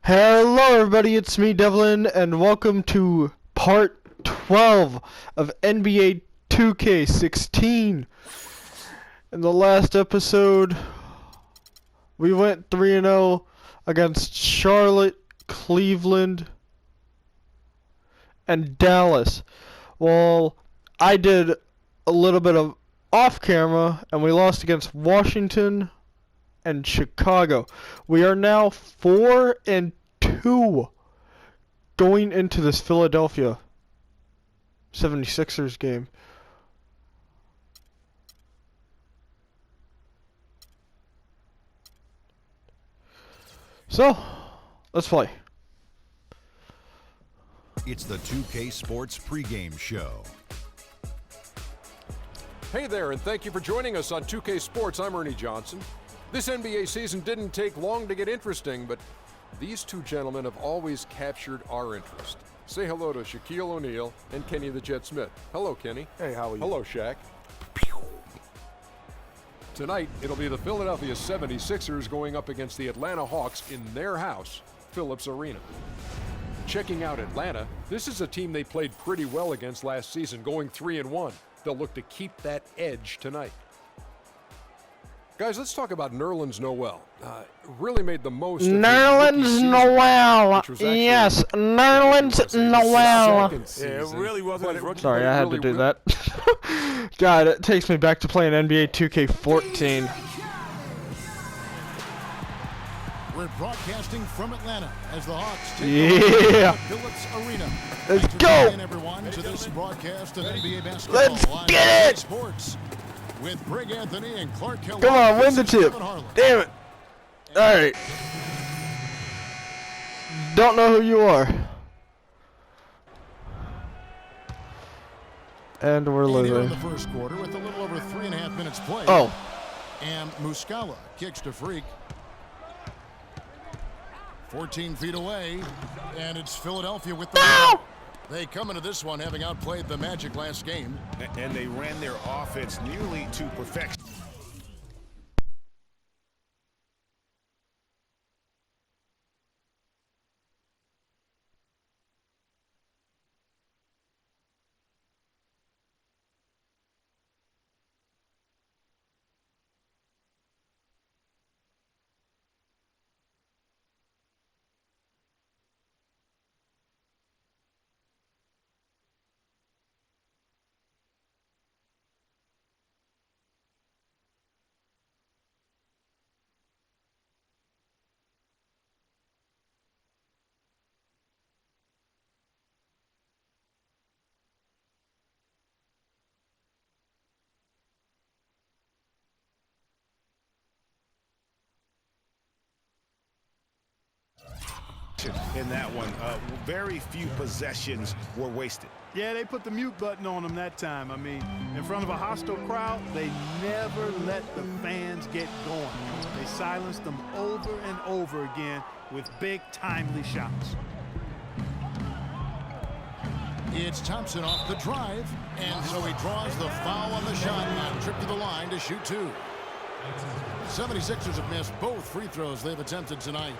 Hello everybody, it's me Devlin, and welcome to part 12 of NBA 2K16. In the last episode, we went 3-0 against Charlotte, Cleveland, and Dallas. Well, I did a little bit of off camera, and we lost against Washington and Chicago. We are now 4-2 going into this Philadelphia 76ers game. So, let's play. It's the 2K Sports pregame show. Hey there, and thank you for joining us on 2K Sports. I'm Ernie Johnson. This NBA season didn't take long to get interesting, but these two gentlemen have always captured our interest. Say hello to Shaquille O'Neal and Kenny the Jet Smith. Hello, Kenny. Hey, how are you? Hello, Shaq. Tonight, it'll be the Philadelphia 76ers going up against the Atlanta Hawks in their house, Phillips Arena. Checking out Atlanta, this is a team they played pretty well against last season, going 3-1. They'll look to keep that edge tonight. Guys, let's talk about Nerlens Noel. Really made the most of Nerlens Noel. Yes, Nerlens Noel. Yeah, it really wasn't his rookie. Sorry, I had to do that. God, it takes me back to playing NBA 2K14. We're broadcasting from Atlanta as the Hawks take Yeah. the Phillips Arena. Let's Thanks for go. tuning in, everyone, to this broadcast of NBA basketball. Let's on get it. Sports with Greg Anthony and Clark Hill. Come on, win the tip. Damn it. Alright. Don't know who you are. And we're And here in losing. the first quarter with a little over 3.5 minutes played. Oh. And Muscala kicks to Freak. 14 feet away, and it's Philadelphia with the ball. They come into this one having outplayed the Magic last game. And they ran their offense nearly to perfection. In that one, very few possessions were wasted. Yeah, they put the mute button on them that time. I mean, in front of a hostile crowd, they never let the fans get going. They silenced them over and over again with big, timely shots. It's Thompson off the drive, and so he draws the foul on the shot and trip to the line to shoot two. 76ers have missed both free throws they've attempted tonight.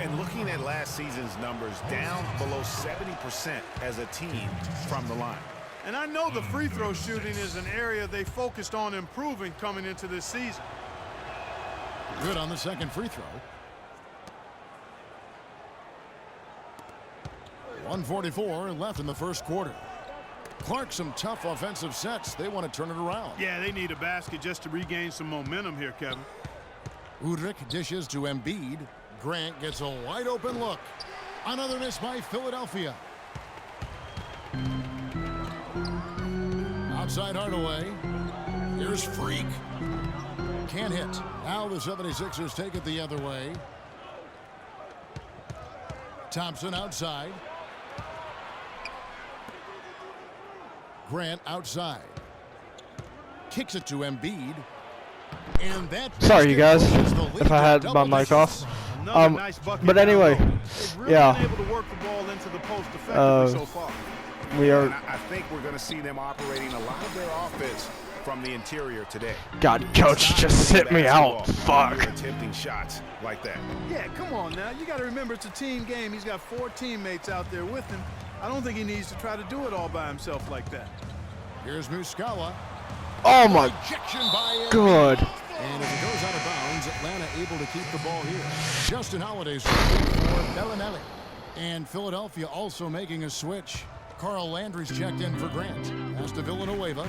And looking at last season's numbers, down below 70% as a team from the line. And I know the free throw shooting is an area they focused on improving coming into this season. Good on the second free throw. 1:44 left in the first quarter. Clark, some tough offensive sets. They want to turn it around. Yeah, they need a basket just to regain some momentum here, Kevin. Udrich dishes to Embiid. Grant gets a wide open look. Another miss by Philadelphia. Outside Hardaway. Here's Freak. Can't hit. Now the 76ers take it the other way. Thompson outside. Grant outside. Kicks it to Embiid. And that Sorry, you guys, pushes the lead if I to had double my mic digits. off. Another nice bucket But down anyway, low. They've really yeah. been able to work the ball into the post effectively so far. We And are. I think we're going to see them operating a lot of their offense from the interior today. God, coach, just sit me out. Basketball when Fuck. you're attempting shots like that. Yeah, come on now. You got to remember it's a team game. He's got 4 teammates out there with him. I don't think he needs to try to do it all by himself like that. Here's Muscala. Oh my Rejection by Embiid. god. And if it goes out of bounds, Atlanta able to keep the ball here. Justin Holiday's for Bellinelli. And Philadelphia also making a switch. Carl Landry's checked in for Grant. Pass to Villanueva.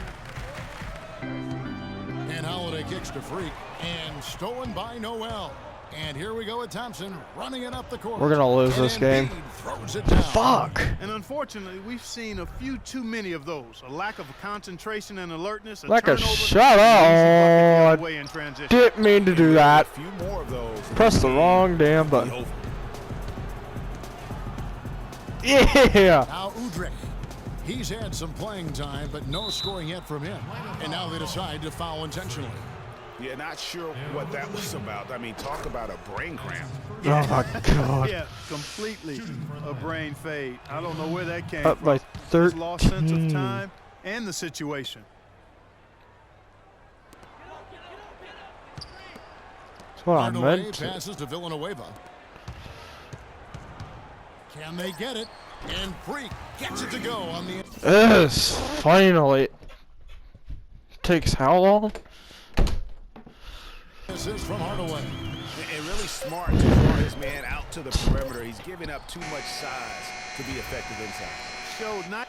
And Holiday kicks to Freak. And stolen by Noel. And here we go with Thompson running it up the court. We're gonna lose And this game. Embiid throws it down. Fuck. And unfortunately, we've seen a few too many of those. A lack of concentration and alertness. Like a turnover, shut and an easy bucket the up. other way in transition. Didn't mean to do that. A few more of those. Press the wrong damn button. Yeah. Now Udrih. He's had some playing time, but no scoring yet from him. And now they decide to foul intentionally. Yeah, not sure what that was about. I mean, talk about a brain cramp. Oh my god. Yeah, completely a brain fade. I don't know where that came Up from. by His lost sense of 13. time and the situation. That's what I Hardaway meant to. passes to Villanueva. Can they get it? And Freak gets it to go on the... Yes, finally. Takes how long? Assist from Hardaway. And really smart to draw his man out to the perimeter. He's giving up too much size to be effective inside. Showed not.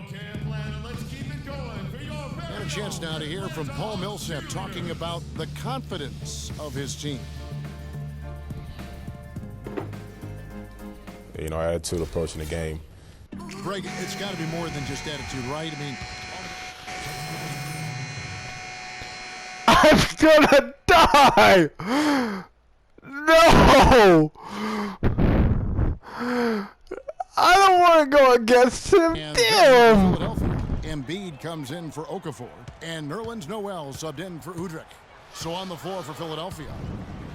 Okay, Atlanta, let's keep it going for your... And a chance now to hear from Paul Millsap talking about the confidence of his team. You know, attitude approaching the game. Greg, it's got to be more than just attitude, right? I mean, I'm gonna die! No! I don't want to go against him. and Damn! Philadelphia. Embiid comes in for Okafor, and Nerlens Noel subbed in for Udrih. So on the floor for Philadelphia,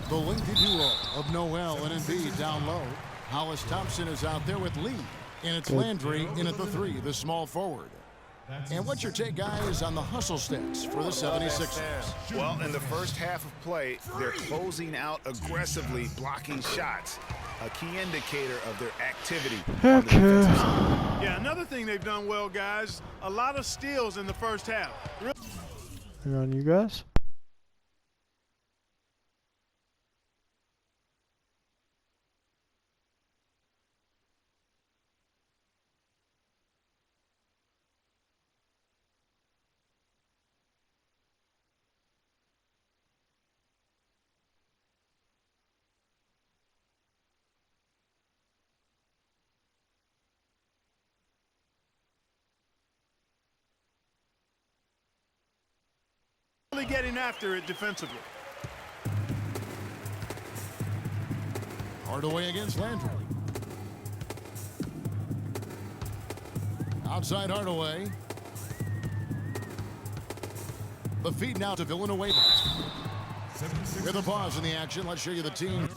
the lengthy duo of Noel and Embiid down low. Hollis Thompson is out there with Lee, and it's Landry in at the 3, the small forward. And what's your take, guys, on the hustle stats for the 76ers? Well, in the first half of play, they're closing out aggressively, blocking shots. A key indicator of their activity on the defensive side. Yeah, another thing they've done well, guys, a lot of steals in the first half. Hang on, you guys. Really getting after it defensively. Hardaway against Landry. Outside Hardaway. The feed now to Villanueva. With a pause in the action, let's show you the team.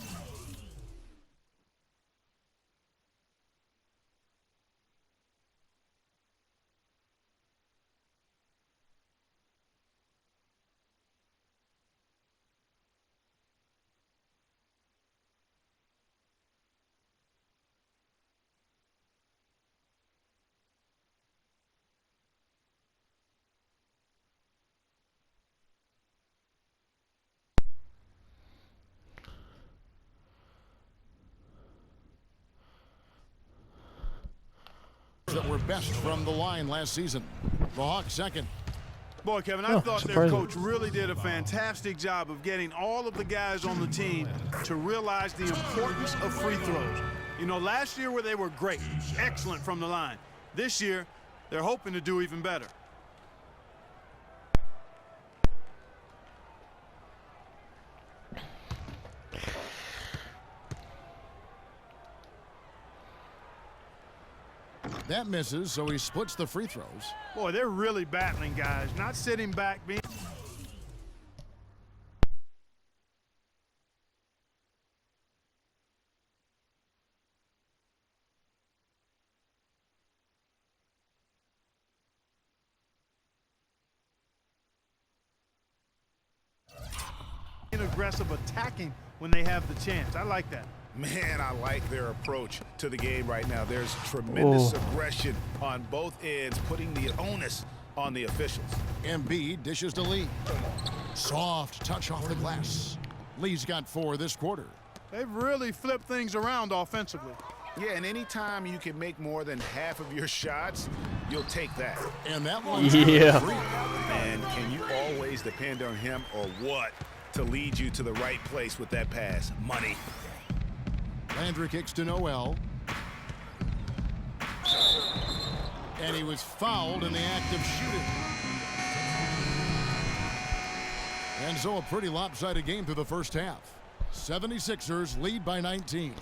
That were best from the line last season. The Hawks second. Boy, Kevin, I thought their surprising. coach really did a fantastic job of getting all of the guys on the team to realize the importance of free throws. You know, last year where they were great, excellent from the line. This year, they're hoping to do even better. That misses, so he splits the free throws. Boy, they're really battling, guys, not sitting back, being... being aggressive, attacking when they have the chance. I like that. Man, I like their approach to the game right now. There's tremendous Oh. aggression on both ends, putting the onus on the officials. Embiid dishes to Lee. Soft touch off the glass. Lee's got 4 this quarter. They've really flipped things around offensively. Yeah, and anytime you can make more than half of your shots, you'll take that. And that one's Yeah. free. And can you always depend on him or what to lead you to the right place with that pass? Money. Landry kicks to Noel. And he was fouled in the act of shooting. And so a pretty lopsided game through the first half. 76ers lead by 19.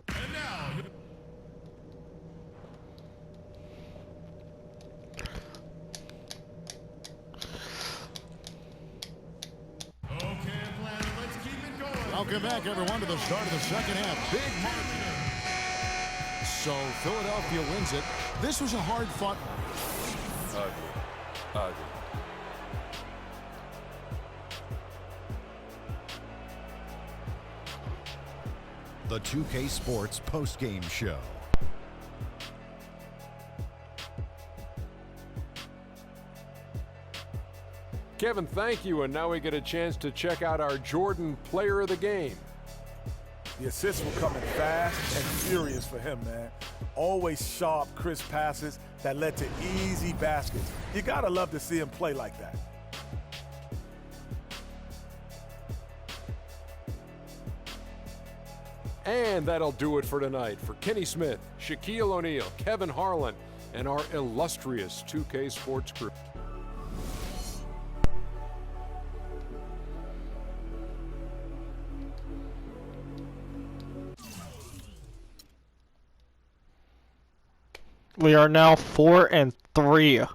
And now, welcome back, everyone, to the start of the second half. Big margin. So Philadelphia wins it. This was a hard-fought. Ugly. The 2K Sports postgame show. Kevin, thank you. And now we get a chance to check out our Jordan Player of the Game. The assists were coming fast and furious for him, man. Always sharp, crisp passes that led to easy baskets. You gotta love to see him play like that. And that'll do it for tonight. For Kenny Smith, Shaquille O'Neal, Kevin Harlan, and our illustrious 2K Sports crew. We are now 4-3.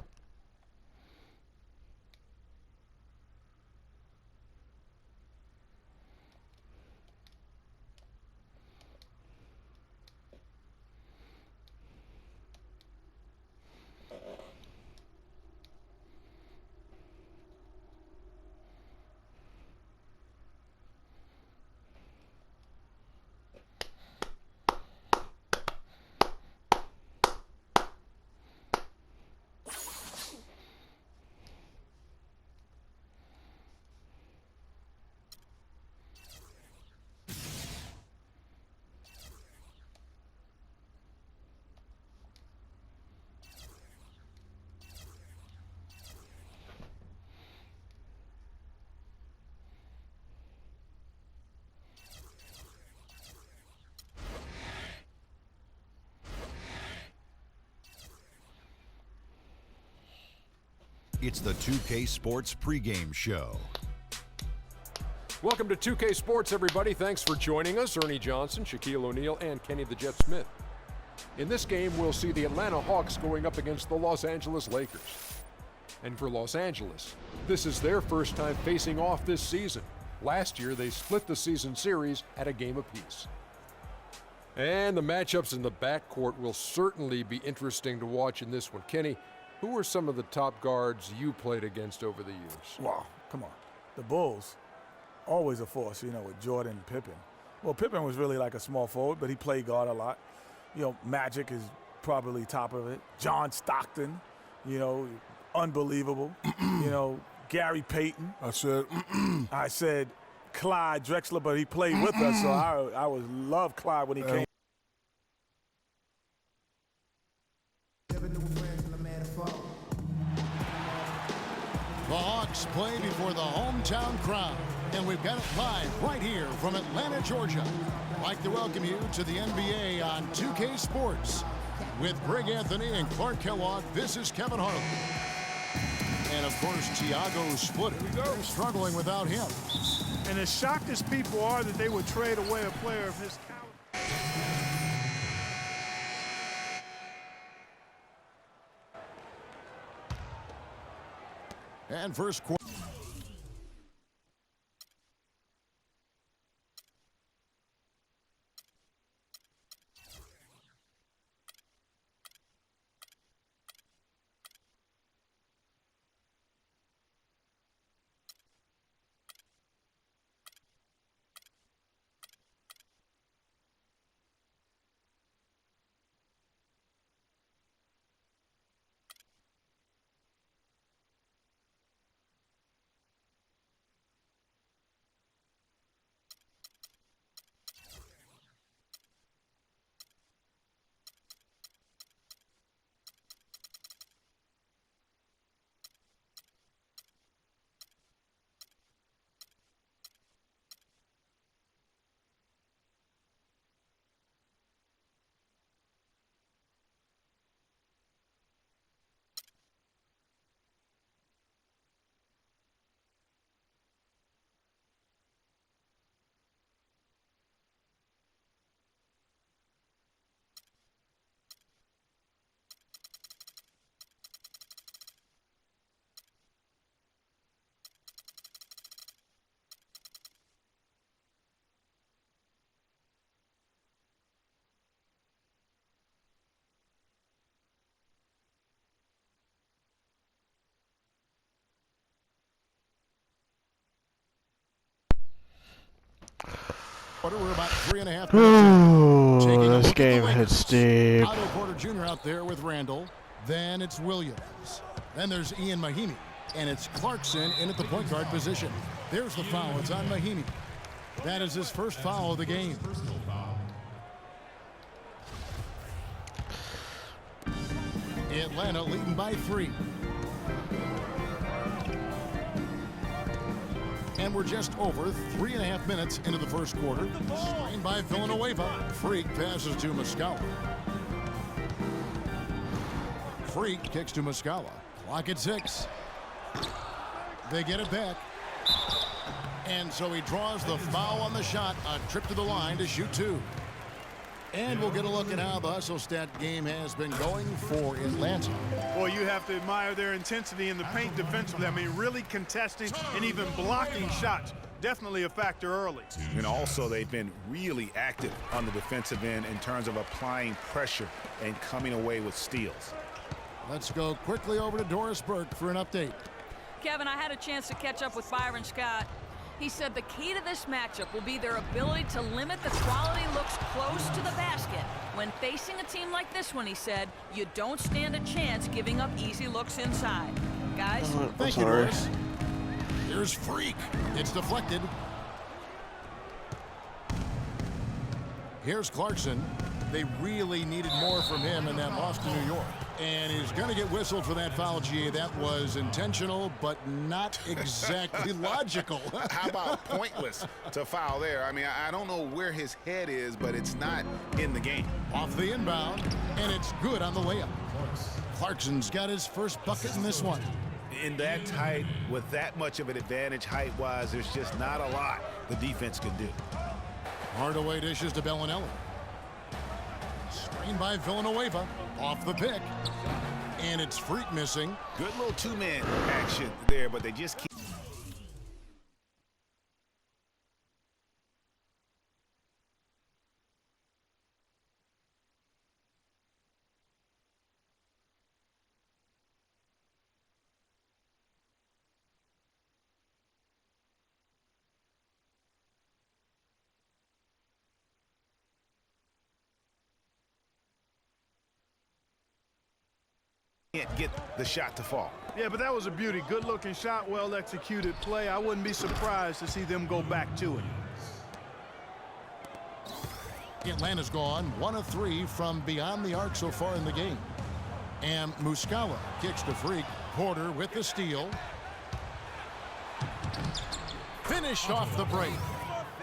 It's the 2K Sports pregame show. Welcome to 2K Sports, everybody. Thanks for joining us. Ernie Johnson, Shaquille O'Neal, and Kenny the Jet Smith. In this game, we'll see the Atlanta Hawks going up against the Los Angeles Lakers. And for Los Angeles, this is their first time facing off this season. Last year, they split the season series at a game apiece. And the matchups in the backcourt will certainly be interesting to watch in this one. Kenny, who were some of the top guards you played against over the years? Wow, come on. The Bulls, always a force, you know, with Jordan and Pippen. Well, Pippen was really like a small forward, but he played guard a lot. You know, Magic is probably top of it. John Stockton, you know, unbelievable. You know, Gary Payton. I said Clyde Drexler, but he played with us, so I was love Clyde when he came. The Hawks play before the hometown crowd, and we've got it live right here from Atlanta, Georgia. I'd like to welcome you to the NBA on 2K Sports. With Greg Anthony and Clark Kellogg, this is Kevin Harlan. And, of course, Thiago Splitter. They're struggling without him. And as shocked as people are that they would trade away a player of his caliber. And first quarter. We're about 3.5 minutes in. Ooh, Taking a this look at the game hit Lakers. steep. Otto Porter Jr. out there with Randall. Then it's Williams. Then there's Ian Mahinmi. And it's Clarkson in at the point guard position. There's the foul. It's on Mahinmi. That is his first foul of the game. Atlanta leading by 3. And we're just over 3.5 minutes into the first quarter. Screen by Villanueva. Freak passes to Muscala. Freak kicks to Muscala. Clock at 6. They get it back. And so he draws the foul on the shot. A trip to the line to shoot 2. And we'll get a look at how the hustle stat game has been going for Atlanta. Boy, you have to admire their intensity in the paint defensively. I mean, really contesting and even blocking shots. Definitely a factor early. And also, they've been really active on the defensive end in terms of applying pressure and coming away with steals. Let's go quickly over to Doris Burke for an update. Kevin, I had a chance to catch up with Byron Scott. He said the key to this matchup will be their ability to limit the quality looks close to the basket. When facing a team like this one, he said, you don't stand a chance giving up easy looks inside. Guys? Thank you, Doris. Here's Freak. It's deflected. Here's Clarkson. They really needed more from him in that loss to New York. And he's going to get whistled for that foul, GA. That was intentional, but not exactly logical. How about pointless to foul there? I mean, I don't know where his head is, but it's not in the game. Off the inbound, and it's good on the layup. Clarkson's got his first bucket in this one. In that tight, with that much of an advantage height-wise, there's just not a lot the defense can do. Hardaway dishes to Bellinelli. Screen by Villanueva. Off the pick. And it's Freak missing. Good little two-man action there, but they just keep. Can't get the shot to fall. Yeah, but that was a beauty. Good-looking shot, well-executed play. I wouldn't be surprised to see them go back to it. Atlanta's gone 1 of 3 from beyond the arc so far in the game. And Muscala kicks to Freak. Porter with the steal. Finished off the break.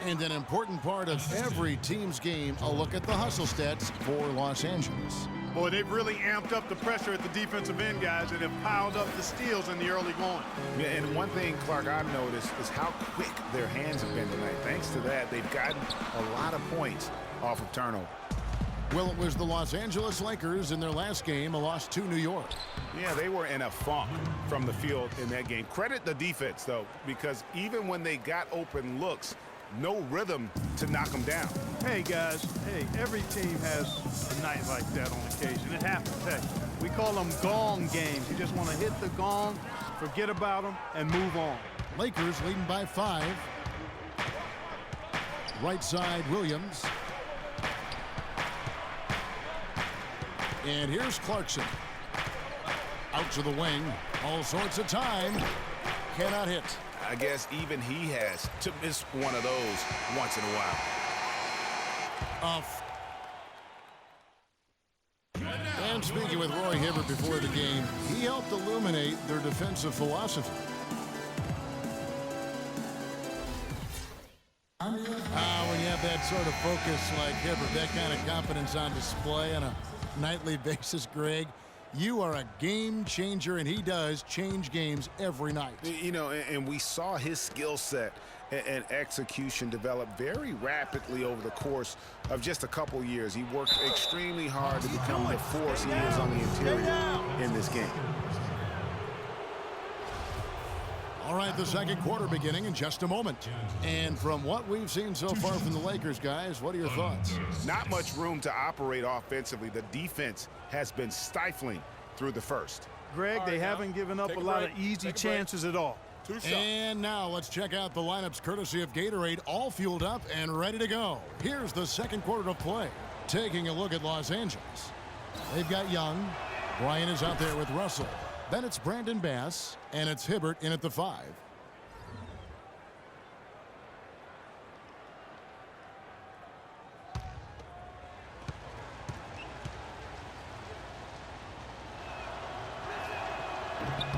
And an important part of every team's game, a look at the hustle stats for Los Angeles. Boy, they've really amped up the pressure at the defensive end, guys, and have piled up the steals in the early going. Yeah, and one thing, Clark, I've noticed is how quick their hands have been tonight. Thanks to that, they've gotten a lot of points off of turnover. Well, it was the Los Angeles Lakers in their last game, a loss to New York. Yeah, they were in a funk from the field in that game. Credit the defense, though, because even when they got open looks, no rhythm to knock them down. Hey, guys, hey, every team has a night like that on occasion. It happens. Hey, we call them gong games. You just want to hit the gong, forget about them, and move on. Lakers leading by 5. Right side, Williams. And here's Clarkson. Out to the wing. All sorts of time. Cannot hit. I guess even he has to miss one of those once in a while. And speaking with Roy Hibbert before the game, he helped illuminate their defensive philosophy. When you have that sort of focus like Hibbert, that kind of confidence on display on a nightly basis, Greg, you are a game changer, and he does change games every night. You know, and we saw his skill set and execution develop very rapidly over the course of just a couple years. He worked extremely hard to become the force he is on the interior in this game. All right, the second quarter beginning in just a moment. And from what we've seen so far from the Lakers, guys, what are your thoughts? Not much room to operate offensively. The defense has been stifling through the first. Greg, they haven't given up a lot of easy chances at all. 2 shots. And now let's check out the lineups courtesy of Gatorade, all fueled up and ready to go. Here's the second quarter of play. Taking a look at Los Angeles. They've got Young. Bryant is out there with Russell. Then it's Brandon Bass, and it's Hibbert in at the 5.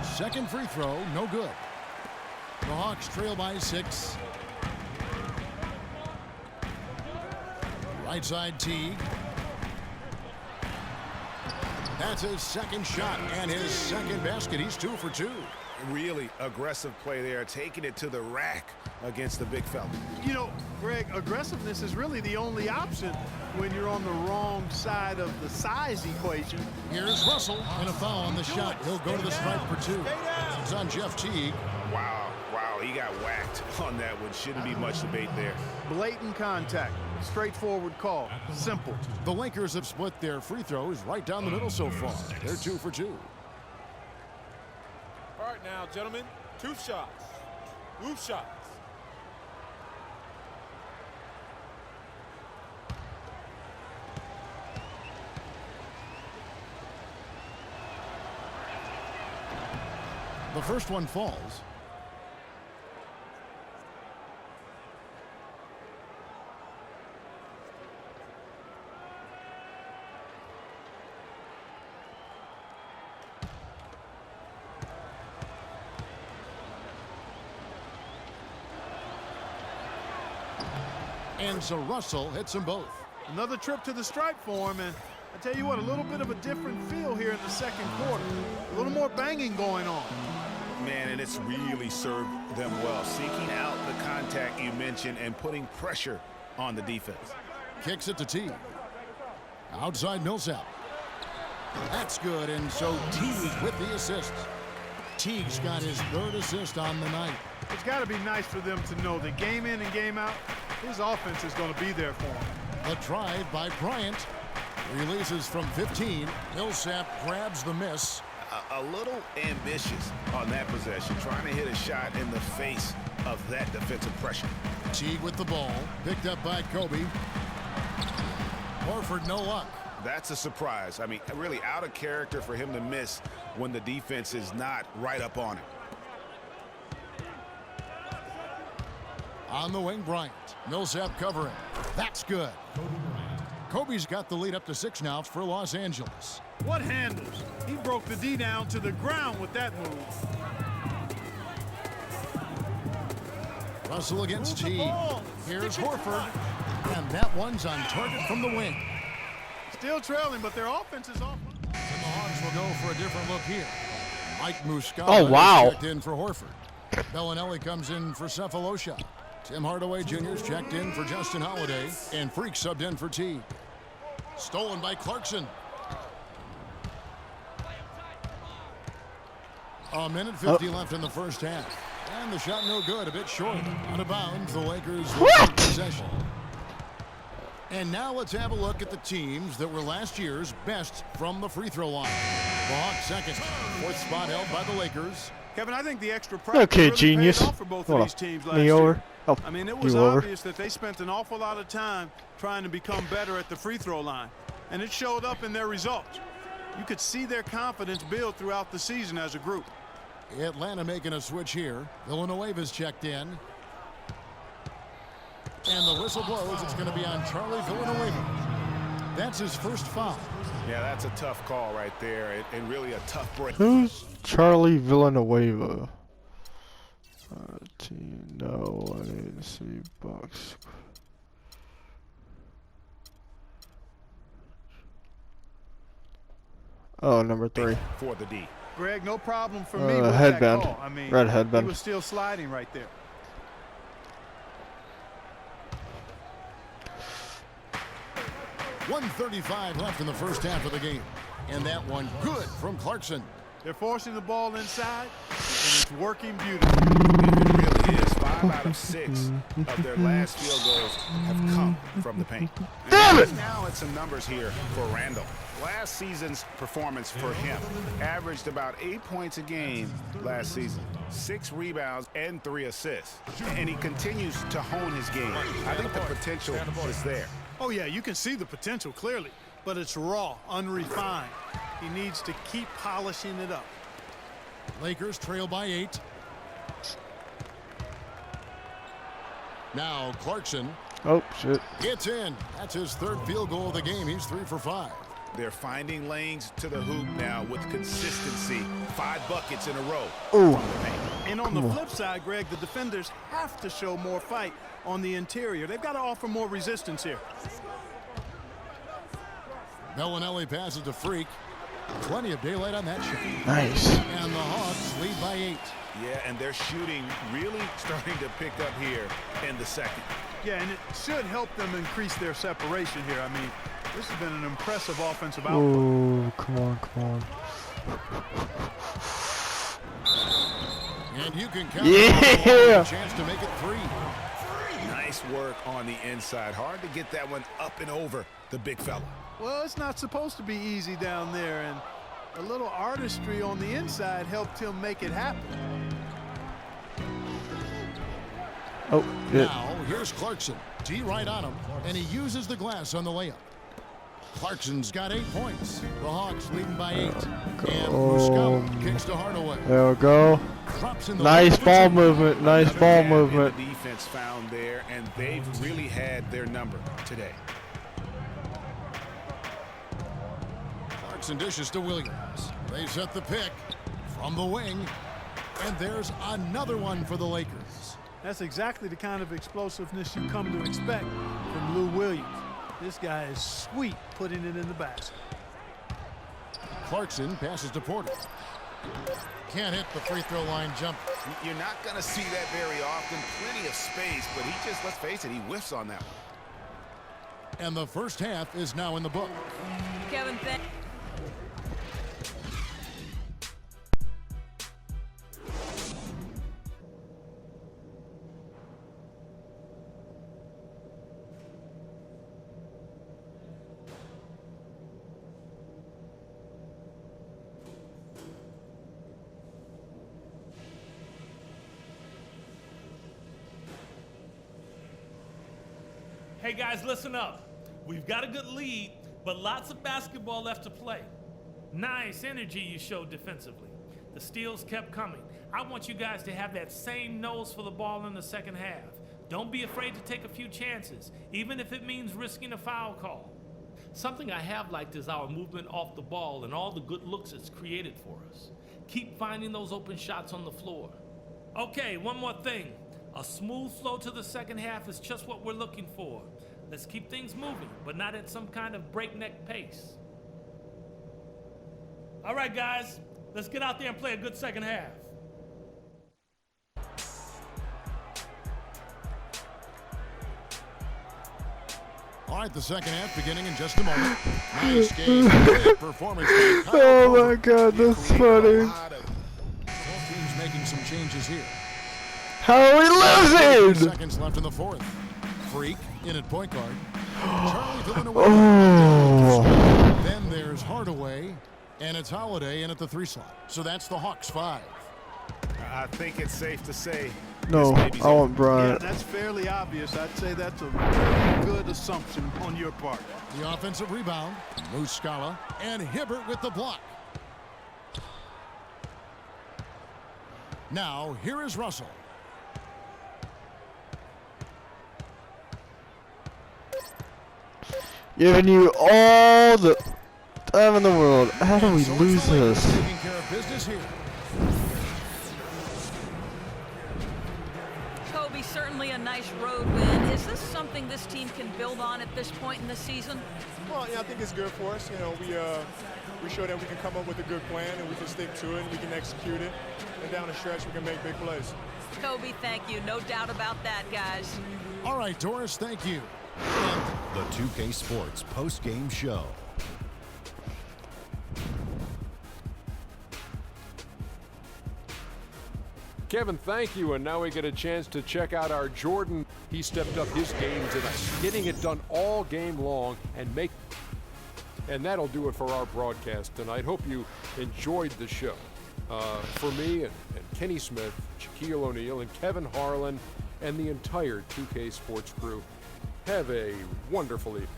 Second free throw, no good. The Hawks trail by 6. Right side Teague. That's his second shot and his second basket. He's 2 for 2. Really aggressive play there, taking it to the rack against the big fella. You know, Greg, aggressiveness is really the only option when you're on the wrong side of the size equation. Here's Russell, and a foul on the shot. He'll go to the stripe for 2. It's on Jeff Teague. Wow, he got whacked on that one. Shouldn't be much debate there. Blatant contact. Straightforward call. Simple. The Lakers have split their free throws right down the middle so far. They're 2 for 2. All right now, gentlemen, 2 shots. 2 shots. The first one falls. And so Russell hits them both. Another trip to the stripe for him, and I tell you what, a little bit of a different feel here in the second quarter. A little more banging going on. Man, and it's really served them well. Seeking out the contact you mentioned and putting pressure on the defense. Kicks it to Teague. Outside Millsap. That's good, and so Teague with the assist. Teague's got his 3rd assist on the night. It's got to be nice for them to know that game in and game out, his offense is going to be there for him. The drive by Bryant. Releases from 15. Millsap grabs the miss. A little ambitious on that possession, trying to hit a shot in the face of that defensive pressure. Teague with the ball, picked up by Kobe. Horford, no luck. That's a surprise. I mean, really out of character for him to miss when the defense is not right up on him. On the wing, Bryant. Millsap covering. That's good. Kobe's got the lead up to 6 now for Los Angeles. What handles? He broke the D down to the ground with that move. Russell against Teague. Here's Horford. And that one's on target from the wing. Still trailing, but their offense is off. And the Hawks will go for a different look here. Mike Muscala Oh, wow. checked in for Horford. Bellinelli comes in for Cephalosha. Tim Hardaway Jr.'s checked in for Justin Holiday. And Freak subbed in for Teague. Stolen by Clarkson. A minute 50 left in the first half. And the shot no good, a bit short. Out of bounds, the Lakers will take possession. And now let's have a look at the teams that were last year's best from the free throw line. The Hawks second. 4th spot held by the Lakers. Kevin, I think the extra practice Okay, really genius. paid off for both of these teams last Me year. over. Oh, I mean, it was you over. obvious that they spent an awful lot of time trying to become better at the free throw line. And it showed up in their results. You could see their confidence build throughout the season as a group. Atlanta making a switch here. Villanueva's checked in. And the whistle blows. It's going to be on Charlie Villanueva. That's his first foul. Yeah, that's a tough call right there, and really a tough break. Who's Charlie Villanueva? No, I need to see box. Oh, number 3. For the D. Greg, no problem for me with headband. that call. I mean, Red headband. he was still sliding right there. .135 left in the first half of the game. And that one good from Clarkson. They're forcing the ball inside, and it's working beautifully. It really is. 5 5 out of 6 of their last field goals have come from the paint. Damn it! Now it's some numbers here for Randall. Last season's performance for him averaged about 8 points a game last season, 6 rebounds and 3 assists. And he continues to hone his game. I think the potential is there. Oh, yeah, you can see the potential clearly, but it's raw, unrefined. He needs to keep polishing it up. Lakers trail by 8. Now Clarkson. Oh, shit. It's in. That's his 3rd field goal of the game. He's 3 for 5. They're finding lanes to the hoop now with consistency. 5 buckets in a row. Ooh. And on the flip side, Greg, the defenders have to show more fight on the interior. They've got to offer more resistance here. Bellinelli passes to Freak. Plenty of daylight on that shot. Nice. And the Hawks lead by 8. Yeah, and their shooting really starting to pick up here in the second. Yeah, and it should help them increase their separation here. I mean, this has been an impressive offensive output. Oh, come on, come on. And you can count Yeah. a chance to make it 3. Nice work on the inside. Hard to get that one up and over the big fella. Well, it's not supposed to be easy down there, and a little artistry on the inside helped him make it happen. Oh, yeah. Now, here's Clarkson. T right on him, and he uses the glass on the layup. Clarkson's got 8 points. The Hawks leading by 8. And Muscala kicks to Hardaway. There we go. Drops in the Nice lane. ball movement. Nice Another ball gap in movement. The defense found there, and they've really had their number today. Clarkson dishes to Williams. They set the pick from the wing. And there's another one for the Lakers. That's exactly the kind of explosiveness you come to expect from Lou Williams. This guy is sweet putting it in the basket. Clarkson passes to Porter. Can't hit the free throw line jump. You're not going to see that very often. Plenty of space, but he just, let's face it, he whiffs on that one. And the first half is now in the book. Kevin, Hey guys, listen up. We've got a good lead, but lots of basketball left to play. Nice energy you showed defensively. The steals kept coming. I want you guys to have that same nose for the ball in the second half. Don't be afraid to take a few chances, even if it means risking a foul call. Something I have liked is our movement off the ball and all the good looks it's created for us. Keep finding those open shots on the floor. Okay, one more thing. A smooth flow to the second half is just what we're looking for. Let's keep things moving, but not at some kind of breakneck pace. All right, guys, let's get out there and play a good second half. All right, the second half beginning in just a moment. Nice game. Great performance. by Kyle Oh Korver. my God, that's funny. Both teams making some changes here. How are we losing? Seconds left in the fourth. Freak in at point guard. Charlie Villanueva. Oh. Then there's Hardaway, and it's Holiday in at the 3 slot. So that's the Hawks 5. I think it's safe to say. No, this baby's I want over. Yeah, Bryant. that's fairly obvious. I'd say that's a very good assumption on your part. The offensive rebound. Muscala and Hibbert with the block. Now, here is Russell. Giving you all the time in the world. How do we And so it's lose the Lakers this? taking care of business here. Kobe, certainly a nice road win. Is this something this team can build on at this point in the season? Well, yeah, I think it's good for us. You know, we show that we can come up with a good plan and we can stick to it and we can execute it. And down the stretch, we can make big plays. Kobe, thank you. No doubt about that, guys. All right, Doris, thank you. The 2K Sports post-game show. Kevin, thank you. And now we get a chance to check out our Jordan. He stepped up his game tonight, getting it done all game long and that'll do it for our broadcast tonight. Hope you enjoyed the show. For me and Kenny Smith, Shaquille O'Neal, and Kevin Harlan, and the entire 2K Sports crew, have a wonderful evening.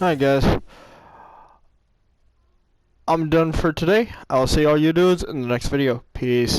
Alright guys, I'm done for today. I'll see all you dudes in the next video. Peace.